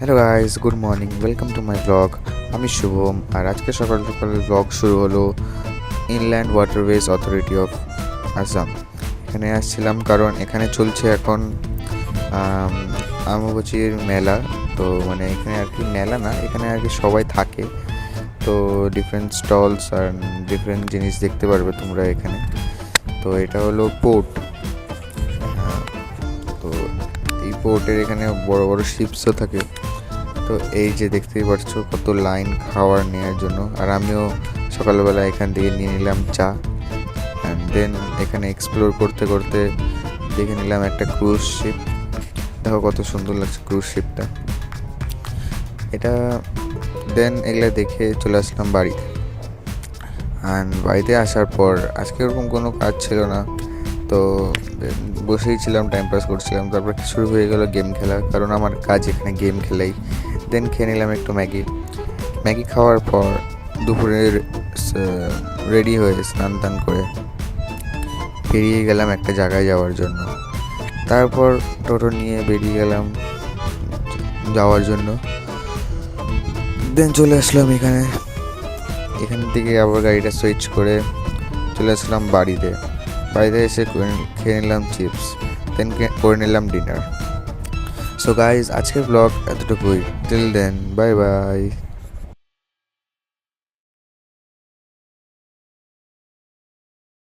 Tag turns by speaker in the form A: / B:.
A: Hello guys, good morning, welcome to my blog. আমি শুভম, আর আজকে সকাল সকাল ব্লগ শুরু হলো inland waterways authority of Assam. এখানে আসছিলাম কারণ এখানে চলছে এখন আম্বুবাচির মেলা। তো মানে এখানে আর কি মেলা না, এখানে আর কি সবাই থাকে। তো ডিফারেন্ট স্টলস আর ডিফারেন্ট জিনিস দেখতে পারবে তোমরা এখানে। তো এটা হলো পোর্ট। তো এই পোর্টের এখানে বড় বড় শিপসও থাকে। তো এই যে দেখতেই পাচ্ছ কত লাইন খাওয়ার নেওয়ার জন্য, আর আমিও সকালবেলা এখান থেকে নিয়ে নিলাম চা। অ্যান্ড দেন এখানে এক্সপ্লোর করতে করতে দেখে নিলাম একটা ক্রুজ শিপ। দেখো কত সুন্দর লাগছে ক্রুজ শিপটা এটা। দেন এগুলা দেখে চলে আসলাম বাড়িতে। অ্যান্ড বাড়িতে আসার পর আজকে ওরকম কোনো কাজ ছিল না, তো বসেই ছিলাম, টাইম পাস করছিলাম। তারপর শুরু হয়ে গেল গেম খেলা, কারণ আমার কাজ এখানে গেম খেলাই। দেন খেয়ে নিলাম একটু ম্যাগি খাওয়ার পর দুপুরের রেডি হয়ে স্নান টান করে বেরিয়ে গেলাম একটা জায়গায় যাওয়ার জন্য। তারপর টোটো নিয়ে বেরিয়ে গেলাম যাওয়ার জন্য। দেন চলে আসলাম এখান থেকে আবার গাড়িটা সুইচ করে চলে আসলাম বাড়িতে এসে খেয়ে নিলাম চিপস। দেন করে নিলাম ডিনার। সো গাইজ, আজকের ব্লগ এতটুকুই। Till then, bye by.